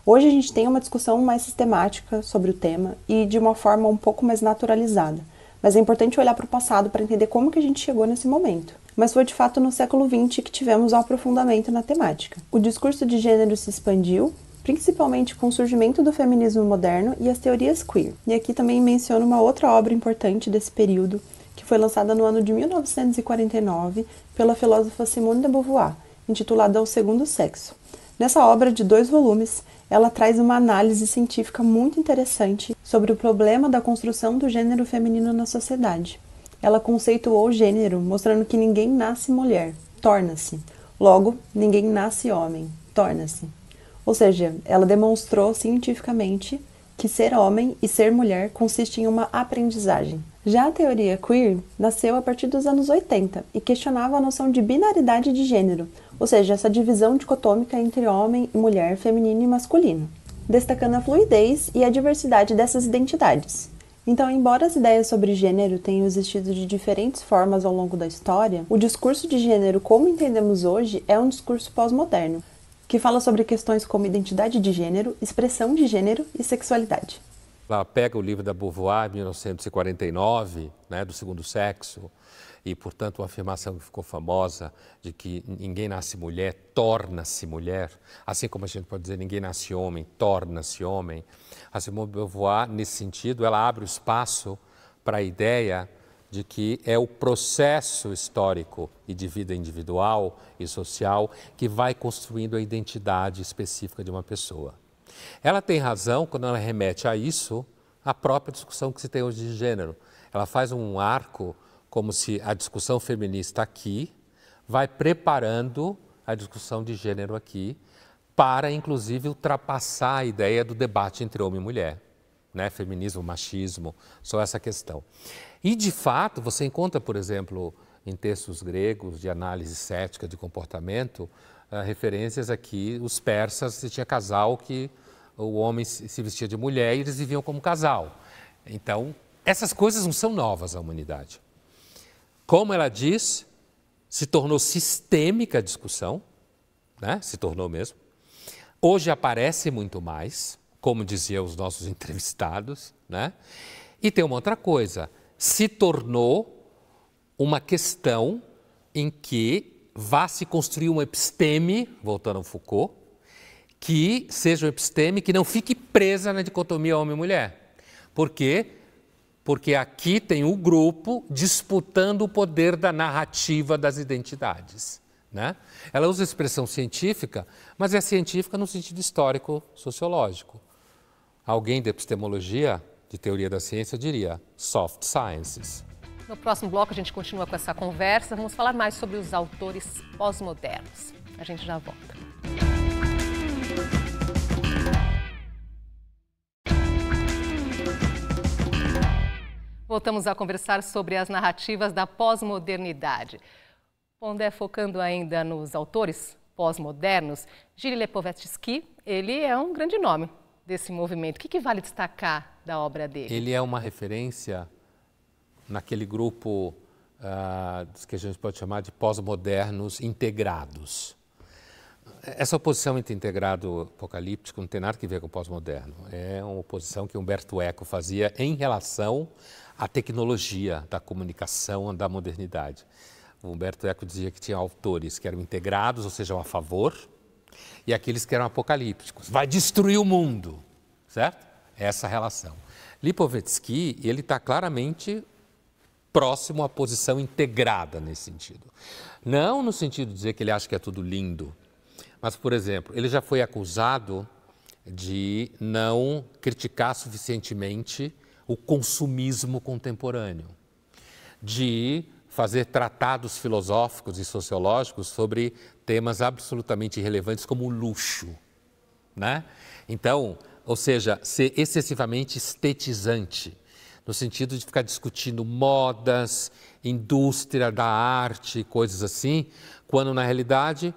Hoje a gente tem uma discussão mais sistemática sobre o tema e de uma forma um pouco mais naturalizada. Mas é importante olhar para o passado para entender como que a gente chegou nesse momento. Mas foi de fato no século XX que tivemos um aprofundamento na temática. O discurso de gênero se expandiu, principalmente com o surgimento do feminismo moderno e as teorias queer. E aqui também menciono uma outra obra importante desse período, que foi lançada no ano de 1949 pela filósofa Simone de Beauvoir, intitulada O Segundo Sexo. Nessa obra de 2 volumes, ela traz uma análise científica muito interessante sobre o problema da construção do gênero feminino na sociedade. Ela conceituou o gênero, mostrando que ninguém nasce mulher, torna-se. Logo, ninguém nasce homem, torna-se. Ou seja, ela demonstrou cientificamente que ser homem e ser mulher consiste em uma aprendizagem. Já a teoria queer nasceu a partir dos anos 80 e questionava a noção de binaridade de gênero, ou seja, essa divisão dicotômica entre homem e mulher, feminino e masculino, destacando a fluidez e a diversidade dessas identidades. Então, embora as ideias sobre gênero tenham existido de diferentes formas ao longo da história, o discurso de gênero como entendemos hoje é um discurso pós-moderno, que fala sobre questões como identidade de gênero, expressão de gênero e sexualidade.
Ela pega o livro da Beauvoir, 1949, né, do Segundo Sexo, e, portanto, uma afirmação que ficou famosa de que ninguém nasce mulher, torna-se mulher, assim como a gente pode dizer ninguém nasce homem, torna-se homem. A Simone de Beauvoir, nesse sentido, ela abre o espaço para a ideia de que é o processo histórico e de vida individual e social que vai construindo a identidade específica de uma pessoa. Ela tem razão quando ela remete a isso, a própria discussão que se tem hoje de gênero. Ela faz um arco como se a discussão feminista aqui vai preparando a discussão de gênero aqui para, inclusive, ultrapassar a ideia do debate entre homem e mulher, né? Feminismo, machismo, só essa questão. E, de fato, você encontra, por exemplo, em textos gregos de análise cética de comportamento, referências aqui, os persas, tinha casal que o homem se vestia de mulher e eles viviam como casal. Então, essas coisas não são novas à humanidade. Como ela diz, se tornou sistêmica a discussão, né? Se tornou mesmo. Hoje aparece muito mais, como diziam os nossos entrevistados, né? E tem uma outra coisa, se tornou uma questão em que vá se construir uma episteme, voltando ao Foucault, que seja uma episteme que não fique presa na dicotomia homem e mulher. Por quê? Porque aqui tem o grupo disputando o poder da narrativa das identidades, né? Ela usa a expressão científica, mas é científica no sentido histórico-sociológico. Alguém da epistemologia, de teoria da ciência, diria soft sciences,
No próximo bloco a gente continua com essa conversa. Vamos falar mais sobre os autores pós-modernos. A gente já volta. Voltamos a conversar sobre as narrativas da pós-modernidade. Pondé, focando ainda nos autores pós-modernos, Gilles Lipovetsky, ele é um grande nome desse movimento. O que vale destacar da obra dele?
Ele é uma referência naquele grupo que a gente pode chamar de pós-modernos integrados. Essa oposição entre integrado apocalíptico não tem nada a ver com o pós-moderno. É uma oposição que Umberto Eco fazia em relação à tecnologia da comunicação da modernidade. O Umberto Eco dizia que tinha autores que eram integrados, ou seja, a favor, e aqueles que eram apocalípticos. Vai destruir o mundo, certo? Essa relação. Lipovetsky, ele está claramente próximo à posição integrada nesse sentido. Não no sentido de dizer que ele acha que é tudo lindo, mas, por exemplo, ele já foi acusado de não criticar suficientemente o consumismo contemporâneo, de fazer tratados filosóficos e sociológicos sobre temas absolutamente irrelevantes como o luxo, né? Então, ou seja, ser excessivamente estetizante, no sentido de ficar discutindo modas, indústria da arte, coisas assim, quando na realidade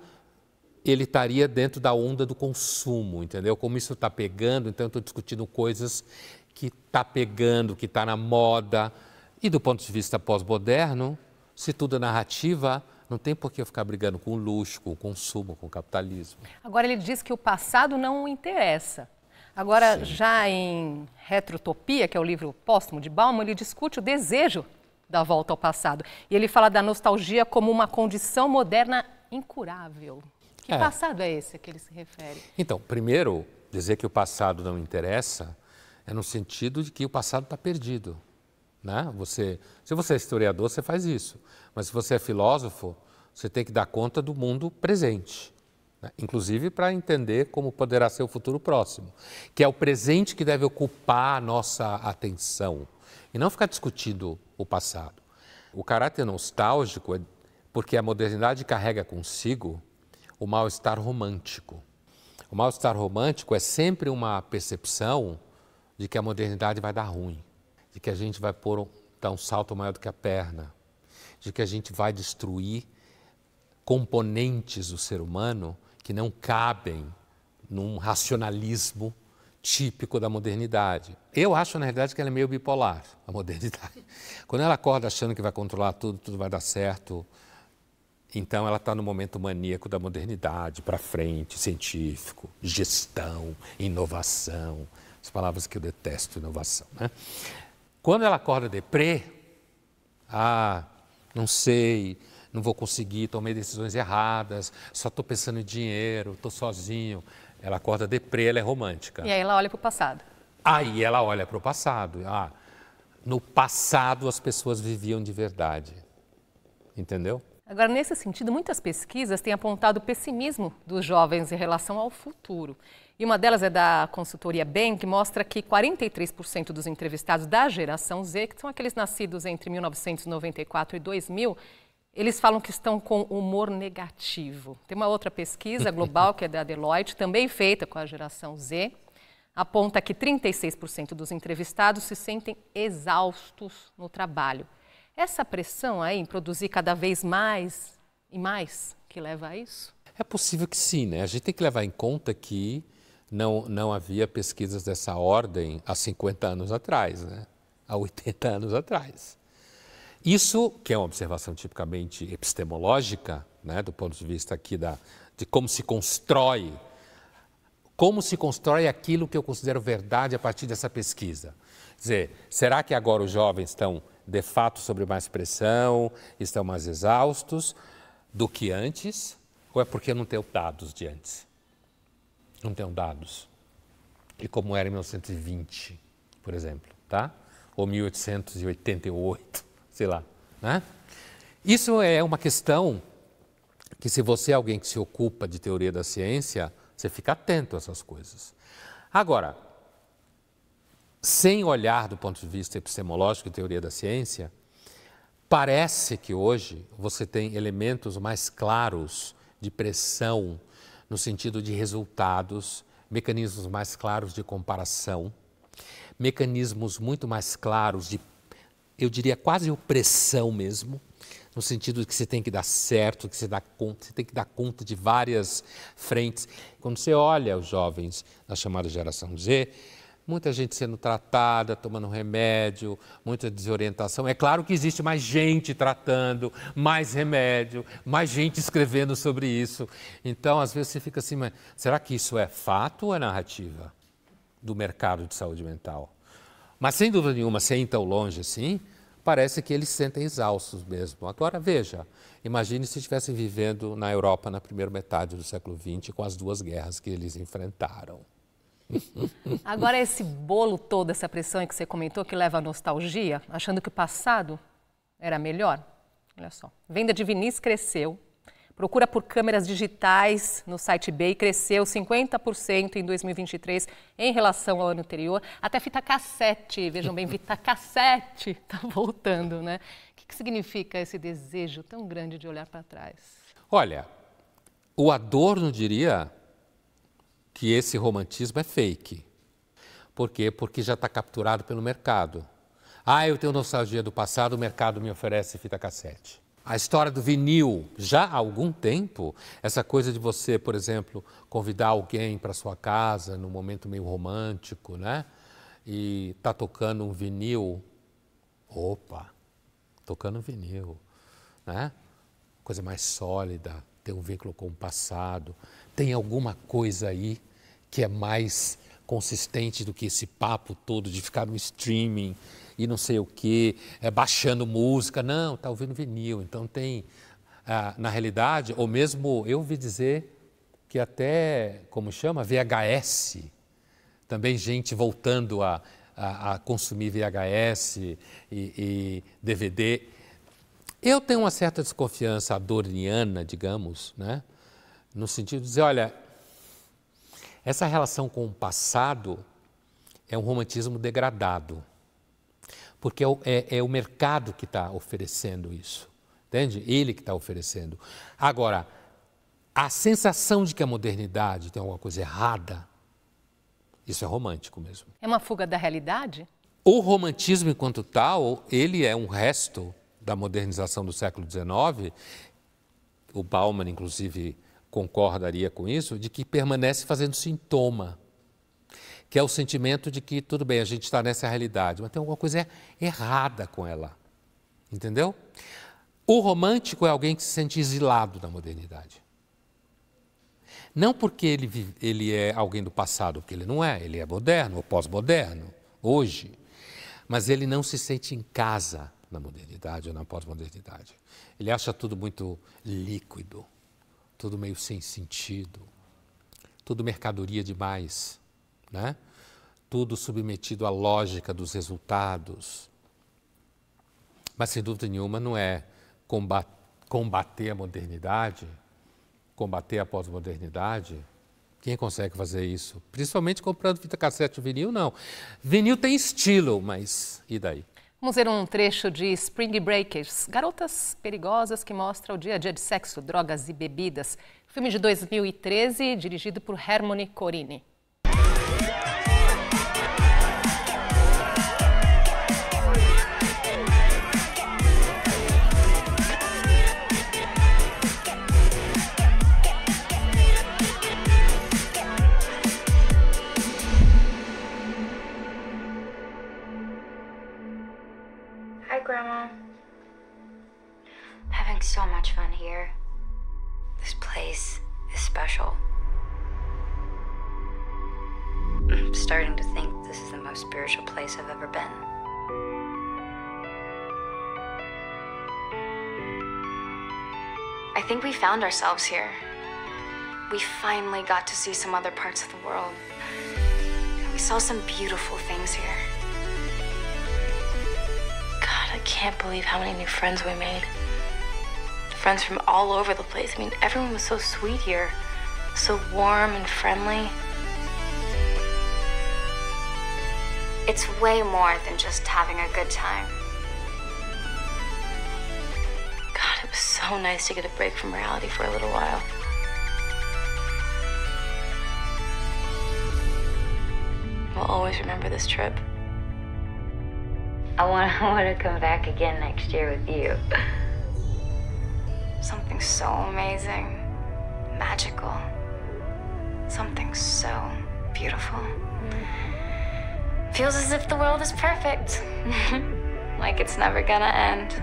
ele estaria dentro da onda do consumo, entendeu? Como isso está pegando, então eu estou discutindo coisas que está pegando, que está na moda. E do ponto de vista pós-moderno, se tudo é narrativa, não tem por que eu ficar brigando com o luxo, com o consumo, com o capitalismo.
Agora ele diz que o passado não o interessa. Agora, sim, já em Retrotopia, que é o livro póstumo de Bauman, ele discute o desejo da volta ao passado. E ele fala da nostalgia como uma condição moderna incurável. Que passado é esse a que ele se refere?
Então, primeiro, dizer que o passado não interessa é no sentido de que o passado está perdido, né? Se você é historiador, você faz isso. Mas se você é filósofo, você tem que dar conta do mundo presente, né? Inclusive para entender como poderá ser o futuro próximo, que é o presente que deve ocupar a nossa atenção e não ficar discutindo o passado. O caráter nostálgico é porque a modernidade carrega consigo o mal-estar romântico. O mal-estar romântico é sempre uma percepção de que a modernidade vai dar ruim, de que a gente vai dar um salto maior do que a perna, de que a gente vai destruir componentes do ser humano que não cabem num racionalismo típico da modernidade. Eu acho, na realidade, que ela é meio bipolar, a modernidade. Quando ela acorda achando que vai controlar tudo, tudo vai dar certo, então ela está no momento maníaco da modernidade, para frente, científico, gestão, inovação, as palavras que eu detesto, inovação, né? Quando ela acorda deprê, não sei, não vou conseguir, tomei decisões erradas, só estou pensando em dinheiro, estou sozinho. Ela acorda deprê, ela é romântica.
E aí ela olha para o passado.
Aí ela olha para o passado. No passado as pessoas viviam de verdade, entendeu?
Agora, nesse sentido, muitas pesquisas têm apontado o pessimismo dos jovens em relação ao futuro. E uma delas é da consultoria Bain, que mostra que 43% dos entrevistados da geração Z, que são aqueles nascidos entre 1994 e 2000, eles falam que estão com humor negativo. Tem uma outra pesquisa global, que é da Deloitte, também feita com a geração Z, aponta que 36% dos entrevistados se sentem exaustos no trabalho. Essa pressão aí em produzir cada vez mais e mais que leva a isso?
É possível que sim, né? A gente tem que levar em conta que não havia pesquisas dessa ordem há 50 anos atrás, né? Há 80 anos atrás. Isso, que é uma observação tipicamente epistemológica, né? Do ponto de vista aqui de como se constrói aquilo que eu considero verdade a partir dessa pesquisa. Quer dizer, será que agora os jovens estão de fato sob mais pressão, estão mais exaustos do que antes? Ou é porque não tenho dados de antes? Não tenho dados. E como era em 1920, por exemplo, tá? Ou 1888, sei lá, né? Isso é uma questão que, se você é alguém que se ocupa de teoria da ciência, você fica atento a essas coisas. Agora, sem olhar do ponto de vista epistemológico e teoria da ciência, Parece que hoje você tem elementos mais claros de pressão no sentido de resultados, mecanismos mais claros de comparação, mecanismos muito mais claros de, eu diria, quase opressão mesmo, no sentido de que você tem que dar certo, que você tem que dar conta de várias frentes. Quando você olha os jovens da chamada geração Z, muita gente sendo tratada, tomando remédio, muita desorientação. É claro que existe mais gente tratando, mais remédio, mais gente escrevendo sobre isso. Então, às vezes você fica assim, mas será que isso é fato ou é narrativa do mercado de saúde mental? Mas, sem dúvida nenhuma, sem ir tão longe assim, parece que eles se sentem exaustos mesmo. Agora, veja, imagine se estivessem vivendo na Europa na primeira metade do século XX, com as 2 guerras que eles enfrentaram.
Agora, esse bolo todo, essa pressão que você comentou, que leva à nostalgia, achando que o passado era melhor? Olha só, venda de vinis cresceu, procura por câmeras digitais no site eBay cresceu 50% em 2023 em relação ao ano anterior. Até fita cassete, vejam bem, fita cassete está voltando, né? O que significa esse desejo tão grande de olhar para trás?
Olha, o Adorno diria que esse romantismo é fake. Por quê? Porque já está capturado pelo mercado. Ah, eu tenho nostalgia do passado, o mercado me oferece fita cassete. A história do vinil, já há algum tempo, essa coisa de você, por exemplo, convidar alguém para sua casa num momento meio romântico, né? E tá tocando um vinil. Opa, tocando um vinil, né? Coisa mais sólida, tem um vínculo com o passado. Tem alguma coisa aí que é mais consistente do que esse papo todo de ficar no streaming e não sei o quê, baixando música. Não, está ouvindo vinil. Então tem, na realidade, ou mesmo eu ouvi dizer que até, como chama, VHS, também gente voltando a consumir VHS e DVD. Eu tenho uma certa desconfiança adorniana, digamos, né? No sentido de dizer, olha, essa relação com o passado é um romantismo degradado, porque é o mercado que está oferecendo isso, entende? Ele que está oferecendo. Agora, a sensação de que a modernidade tem alguma coisa errada, isso é romântico mesmo.
É uma fuga da realidade?
O romantismo, enquanto tal, ele é um resto da modernização do século XIX, o Bauman, inclusive, concordaria com isso, de que permanece fazendo sintoma, que é o sentimento de que, tudo bem, a gente está nessa realidade, mas tem alguma coisa errada com ela, entendeu? O romântico é alguém que se sente exilado da modernidade. Não porque ele é alguém do passado, porque ele não é, ele é moderno ou pós-moderno, hoje, mas ele não se sente em casa na modernidade ou na pós-modernidade. Ele acha tudo muito líquido, tudo meio sem sentido, tudo mercadoria demais, né? Tudo submetido à lógica dos resultados. Mas, sem dúvida nenhuma, não é combater a modernidade, combater a pós-modernidade. Quem consegue fazer isso? Principalmente comprando fita cassete ou vinil, não. Vinil tem estilo, mas e daí?
Vamos ver um trecho de Spring Breakers, Garotas Perigosas, que mostra o dia a dia de sexo, drogas e bebidas. Filme de 2013, dirigido por Hermione Corini.
Hi, Grandma. Having so much fun here. This place is special. I'm starting to think this is the most spiritual place I've ever been. I think we found ourselves here. We finally got to see some other parts of the world. And we saw some beautiful things here. God, I can't believe how many new friends we made. Friends from all over the place. I mean, everyone was so sweet here. So warm and friendly. It's way more than just having a good time. It was so nice to get a break from reality for a little while. We'll always remember this trip.
I want to come back again next year with you.
Something so amazing, magical, something so beautiful. Feels as if the world is perfect, like it's never gonna end.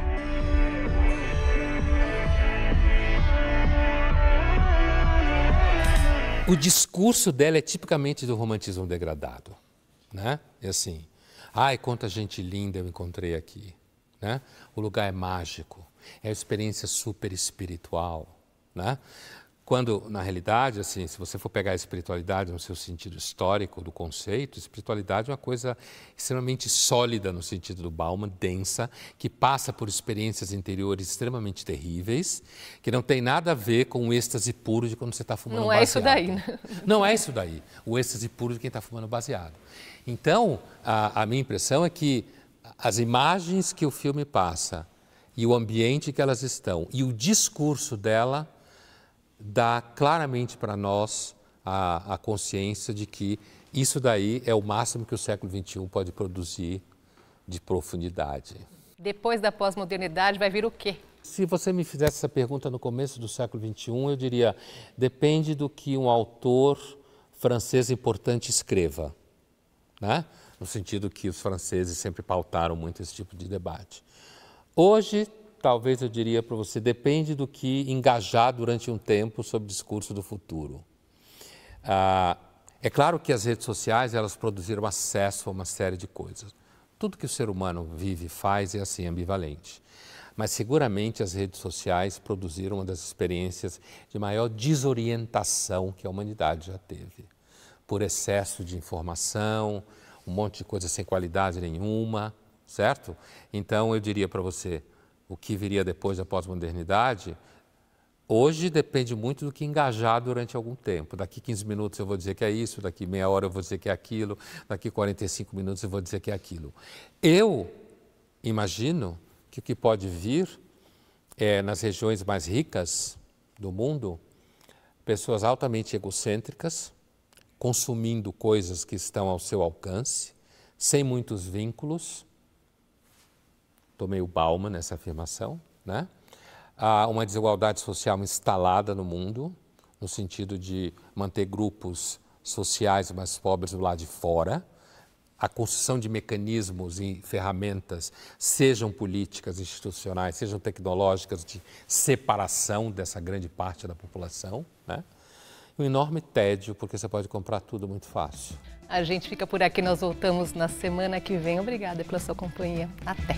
O discurso dela é tipicamente do romantismo degradado, né? É assim, ai, quanta gente linda eu encontrei aqui, né? O lugar é mágico, é uma experiência super espiritual, né? Quando, na realidade, assim, se você for pegar a espiritualidade no seu sentido histórico do conceito, espiritualidade é uma coisa extremamente sólida no sentido do Bauman, densa, que passa por experiências interiores extremamente terríveis, que não tem nada a ver com o êxtase puro de quando você está fumando baseado.
Não é isso daí, né?
Não é isso daí, o êxtase puro de quem está fumando baseado. Então, a minha impressão é que as imagens que o filme passa e o ambiente que elas estão e o discurso dela dá claramente para nós a consciência de que isso daí é o máximo que o século XXI pode produzir de profundidade.
Depois da pós-modernidade vai vir o quê?
Se você me fizesse essa pergunta no começo do século XXI, eu diria, depende do que um autor francês importante escreva, né? No sentido que os franceses sempre pautaram muito esse tipo de debate. Hoje, talvez eu diria para você, depende do que engajar durante um tempo sobre o discurso do futuro. É claro que as redes sociais, elas produziram acesso a uma série de coisas. Tudo que o ser humano vive e faz é assim, ambivalente. Mas seguramente as redes sociais produziram uma das experiências de maior desorientação que a humanidade já teve. Por excesso de informação, um monte de coisa sem qualidade nenhuma, certo? Então eu diria para você, o que viria depois da pós-modernidade, hoje depende muito do que engajar durante algum tempo. Daqui 15 minutos eu vou dizer que é isso, daqui meia hora eu vou dizer que é aquilo, daqui 45 minutos eu vou dizer que é aquilo. Eu imagino que o que pode vir é, nas regiões mais ricas do mundo, pessoas altamente egocêntricas, consumindo coisas que estão ao seu alcance, sem muitos vínculos. Estou meio Bauman nessa afirmação, né? Há uma desigualdade social instalada no mundo, no sentido de manter grupos sociais mais pobres do lado de fora, a construção de mecanismos e ferramentas, sejam políticas, institucionais, sejam tecnológicas, de separação dessa grande parte da população, né? Um enorme tédio, porque você pode comprar tudo muito fácil.
A gente fica por aqui, nós voltamos na semana que vem. Obrigada pela sua companhia. Até!